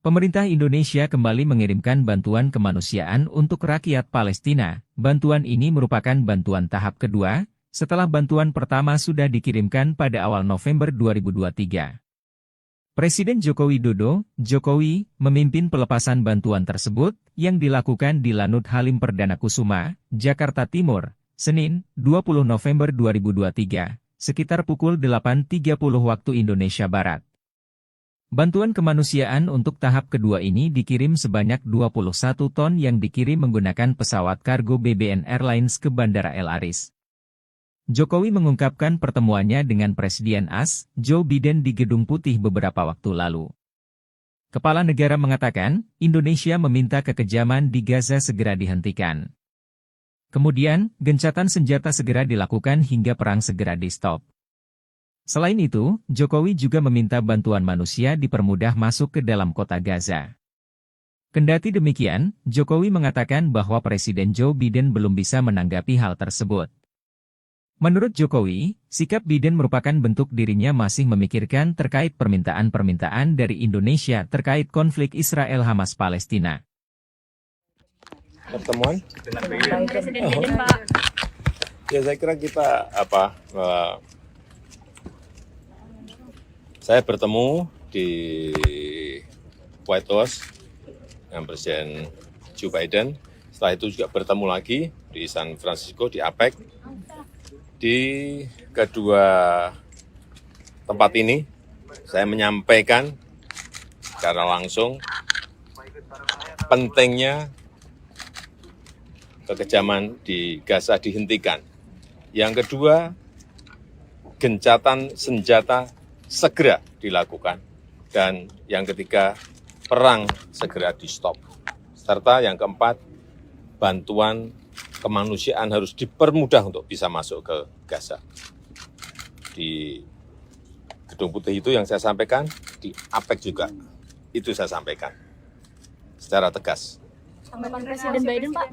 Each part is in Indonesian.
Pemerintah Indonesia kembali mengirimkan bantuan kemanusiaan untuk rakyat Palestina. Bantuan ini merupakan bantuan tahap kedua, setelah bantuan pertama sudah dikirimkan pada awal November 2023. Presiden Joko Widodo, Jokowi, memimpin pelepasan bantuan tersebut, yang dilakukan di Lanut Halim Perdana Kusuma, Jakarta Timur, Senin, 20 November 2023, sekitar pukul 8.30 waktu Indonesia Barat. Bantuan kemanusiaan untuk tahap kedua ini dikirim sebanyak 21 ton yang dikirim menggunakan pesawat kargo BBN Airlines ke Bandara El Aris. Jokowi mengungkapkan pertemuannya dengan Presiden AS, Joe Biden di Gedung Putih beberapa waktu lalu. Kepala negara mengatakan, Indonesia meminta kekejaman di Gaza segera dihentikan. Kemudian, gencatan senjata segera dilakukan hingga perang segera di-stop. Selain itu, Jokowi juga meminta bantuan manusia dipermudah masuk ke dalam kota Gaza. Kendati demikian, Jokowi mengatakan bahwa Presiden Joe Biden belum bisa menanggapi hal tersebut. Menurut Jokowi, sikap Biden merupakan bentuk dirinya masih memikirkan terkait permintaan-permintaan dari Indonesia terkait konflik Israel-Hamas Palestina. Pertemuan dengan Presiden Biden, Pak. Ya, saya kira kita saya bertemu di White House dengan Presiden Joe Biden. Setelah itu juga bertemu lagi di San Francisco, di APEC. Di kedua tempat ini, saya menyampaikan secara langsung pentingnya kekejaman di Gaza dihentikan. Yang kedua, gencatan senjata segera dilakukan. Dan yang ketiga, perang segera di-stop. Serta yang keempat, bantuan kemanusiaan harus dipermudah untuk bisa masuk ke Gaza. Di Gedung Putih itu yang saya sampaikan, di APEC juga itu saya sampaikan secara tegas. Tanggapan Presiden Biden, Pak.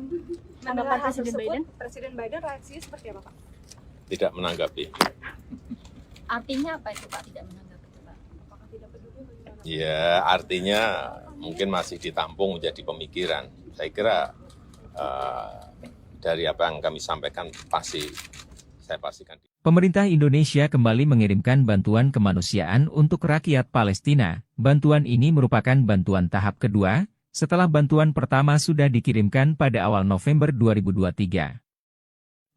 Tanggapan Presiden Biden. Presiden Biden reaksinya seperti apa, Pak? Tidak menanggapi. Artinya apa itu, Pak? Tidak menanggapi itu, Pak? Apakah tidak peduli bagaimana? Ya, artinya mungkin masih ditampung menjadi pemikiran. Saya kira dari apa yang kami sampaikan saya pastikan. Pemerintah Indonesia kembali mengirimkan bantuan kemanusiaan untuk rakyat Palestina. Bantuan ini merupakan bantuan tahap kedua, setelah bantuan pertama sudah dikirimkan pada awal November 2023.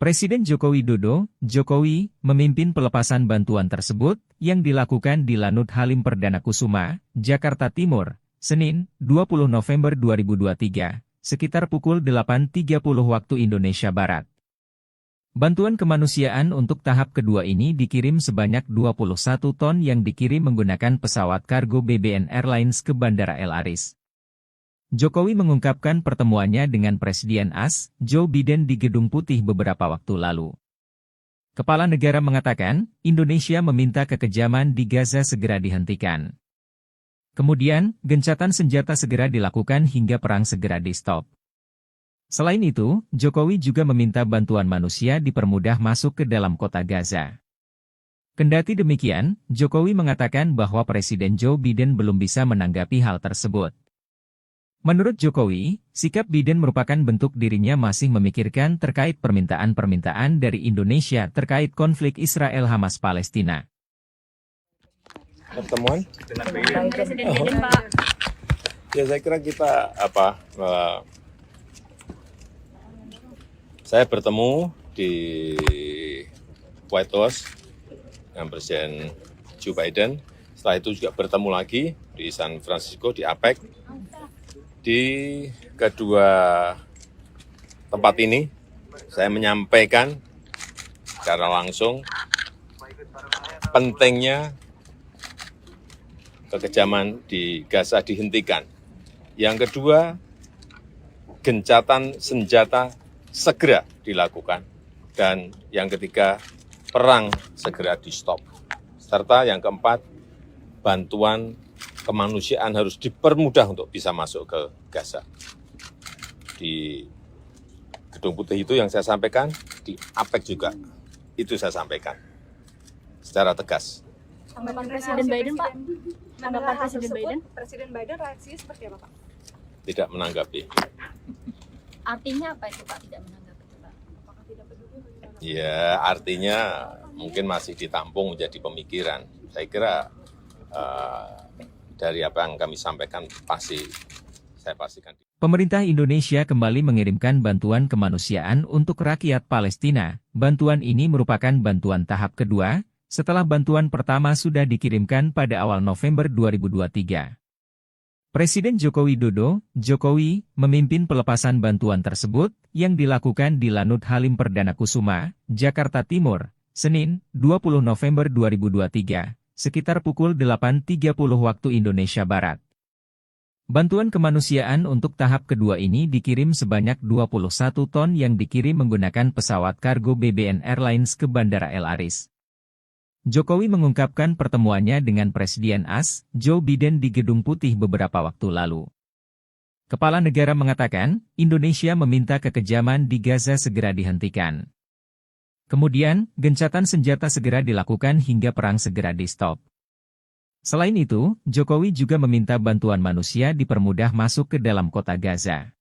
Presiden Joko Widodo, Jokowi, memimpin pelepasan bantuan tersebut, yang dilakukan di Lanut Halim Perdana Kusuma, Jakarta Timur, Senin, 20 November 2023, sekitar pukul 8.30 waktu Indonesia Barat. Bantuan kemanusiaan untuk tahap kedua ini dikirim sebanyak 21 ton yang dikirim menggunakan pesawat kargo BBN Airlines ke Bandara El Aris. Jokowi mengungkapkan pertemuannya dengan Presiden AS, Joe Biden di Gedung Putih beberapa waktu lalu. Kepala negara mengatakan, Indonesia meminta kekejaman di Gaza segera dihentikan. Kemudian, gencatan senjata segera dilakukan hingga perang segera di-stop. Selain itu, Jokowi juga meminta bantuan manusia dipermudah masuk ke dalam kota Gaza. Kendati demikian, Jokowi mengatakan bahwa Presiden Joe Biden belum bisa menanggapi hal tersebut. Menurut Jokowi, sikap Biden merupakan bentuk dirinya masih memikirkan terkait permintaan-permintaan dari Indonesia terkait konflik Israel-Hamas Palestina. Pertemuan Dengan Presiden Biden, Pak. Ya, saya kira kita saya bertemu di White House dengan Presiden Joe Biden. Setelah itu juga bertemu lagi di San Francisco, di APEC. Di kedua tempat ini, saya menyampaikan secara langsung pentingnya kekejaman di Gaza dihentikan. Yang kedua, gencatan senjata segera dilakukan. Dan yang ketiga, perang segera di-stop. Serta yang keempat, bantuan kemanusiaan harus dipermudah untuk bisa masuk ke Gaza. Di Gedung Putih itu yang saya sampaikan, di APEC juga itu saya sampaikan secara tegas. Tanggapan Presiden Biden, Pak? Tanggapan Mendengar hal Presiden tersebut, Biden? Presiden Biden reaksinya seperti apa, Pak? Tidak menanggapi. Artinya apa itu, Pak, tidak menanggapi itu, Pak? Apakah tidak peduli atau gimana? Ya, artinya mungkin masih ditampung menjadi pemikiran. Saya kira dari apa yang kami sampaikan saya pastikan. Pemerintah Indonesia kembali mengirimkan bantuan kemanusiaan untuk rakyat Palestina. Bantuan ini merupakan bantuan tahap kedua, setelah bantuan pertama sudah dikirimkan pada awal November 2023. Presiden Joko Widodo, memimpin pelepasan bantuan tersebut, yang dilakukan di Lanut Halim Perdana Kusuma, Jakarta Timur, Senin, 20 November 2023, sekitar pukul 8.30 waktu Indonesia Barat. Bantuan kemanusiaan untuk tahap kedua ini dikirim sebanyak 21 ton yang dikirim menggunakan pesawat kargo BBN Airlines ke Bandara El Aris. Jokowi mengungkapkan pertemuannya dengan Presiden AS, Joe Biden di Gedung Putih beberapa waktu lalu. Kepala negara mengatakan, Indonesia meminta kekejaman di Gaza segera dihentikan. Kemudian, gencatan senjata segera dilakukan hingga perang segera di-stop. Selain itu, Jokowi juga meminta bantuan manusia dipermudah masuk ke dalam kota Gaza.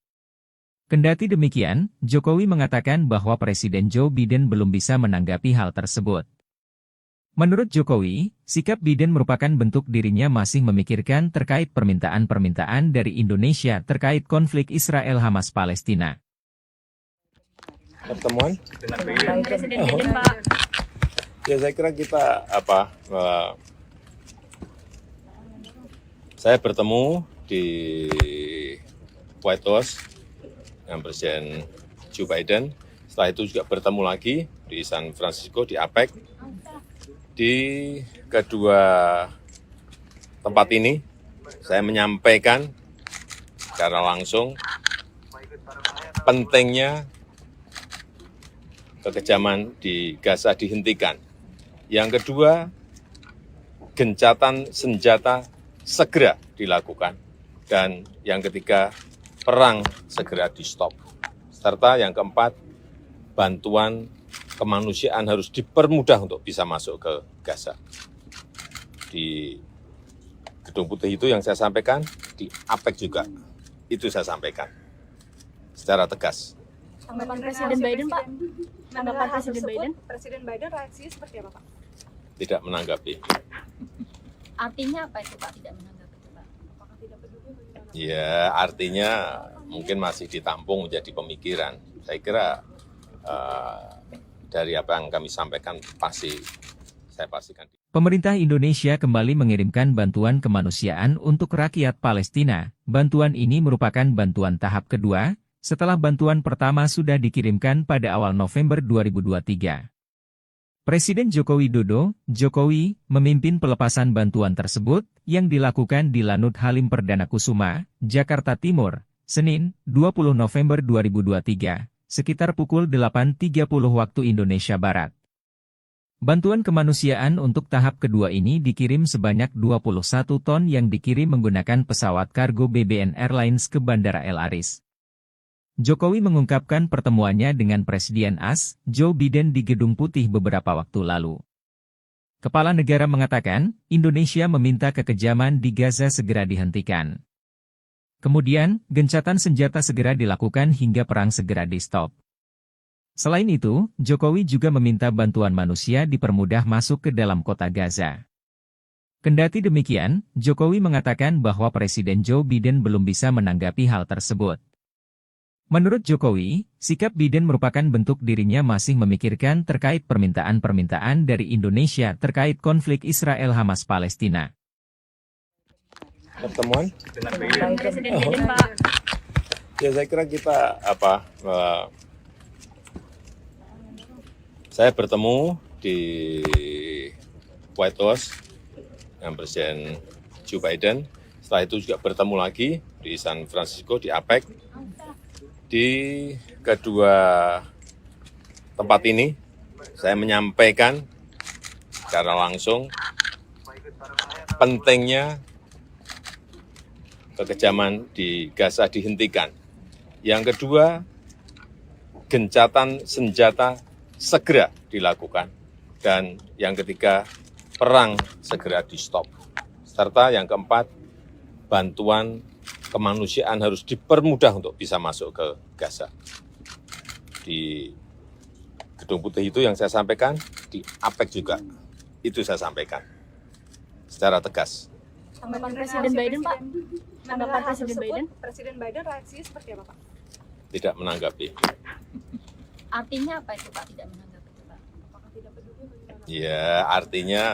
Kendati demikian, Jokowi mengatakan bahwa Presiden Joe Biden belum bisa menanggapi hal tersebut. Menurut Jokowi, sikap Biden merupakan bentuk dirinya masih memikirkan terkait permintaan-permintaan dari Indonesia terkait konflik Israel-Hamas Palestina. Pertemuan? Presiden Biden, Pak. Ya, saya kira kita saya bertemu di White House dengan Presiden Joe Biden. Setelah itu juga bertemu lagi di San Francisco, di APEC. Di kedua tempat ini, saya menyampaikan secara langsung pentingnya kekejaman di Gaza dihentikan. Yang kedua, gencatan senjata segera dilakukan. Dan yang ketiga, perang segera di-stop. Serta yang keempat, bantuan kemanusiaan harus dipermudah untuk bisa masuk ke Gaza. Di Gedung Putih itu yang saya sampaikan, di APEC juga itu saya sampaikan secara tegas. Tanggapan Presiden Biden, Pak? Tanggapan Mendengar hal Presiden tersebut, Biden? Presiden Biden reaksinya seperti apa, Pak? Tidak menanggapi. Artinya apa itu, Pak, tidak menanggapi itu, Pak? Apakah tidak peduli atau gimana? Ya, artinya mungkin masih ditampung menjadi pemikiran. Saya kira dari apa yang kami sampaikan saya pastikan. Pemerintah Indonesia kembali mengirimkan bantuan kemanusiaan untuk rakyat Palestina. Bantuan ini merupakan bantuan tahap kedua, setelah bantuan pertama sudah dikirimkan pada awal November 2023. Presiden Joko Widodo, memimpin pelepasan bantuan tersebut, yang dilakukan di Lanut Halim Perdana Kusuma, Jakarta Timur, Senin, 20 November 2023, sekitar pukul 8.30 waktu Indonesia Barat. Bantuan kemanusiaan untuk tahap kedua ini dikirim sebanyak 21 ton yang dikirim menggunakan pesawat kargo BBN Airlines ke Bandara El Aris. Jokowi mengungkapkan pertemuannya dengan Presiden AS, Joe Biden di Gedung Putih beberapa waktu lalu. Kepala negara mengatakan, Indonesia meminta kekejaman di Gaza segera dihentikan. Kemudian, gencatan senjata segera dilakukan hingga perang segera di-stop. Selain itu, Jokowi juga meminta bantuan manusia dipermudah masuk ke dalam kota Gaza. Kendati demikian, Jokowi mengatakan bahwa Presiden Joe Biden belum bisa menanggapi hal tersebut. Menurut Jokowi, sikap Biden merupakan bentuk dirinya masih memikirkan terkait permintaan-permintaan dari Indonesia terkait konflik Israel-Hamas Palestina. Pertemuan? Presiden Biden, Pak. Ya, saya kira kita saya bertemu di White House dengan Presiden Joe Biden. Setelah itu juga bertemu lagi di San Francisco, di APEC. Di kedua tempat ini, saya menyampaikan secara langsung pentingnya kekejaman di Gaza dihentikan. Yang kedua, gencatan senjata segera dilakukan. Dan yang ketiga, perang segera di-stop. Serta yang keempat, bantuan kemanusiaan harus dipermudah untuk bisa masuk ke Gaza. Di Gedung Putih itu yang saya sampaikan, di APEC juga itu saya sampaikan secara tegas. Tanggapan Presiden Biden, Pak? Tanggapan Mendengar hal Presiden tersebut, Biden? Presiden Biden reaksinya seperti apa, Pak? Tidak menanggapi. Artinya apa itu, Pak, tidak menanggapi itu, Pak? Apakah tidak peduli bagaimana? Ya, artinya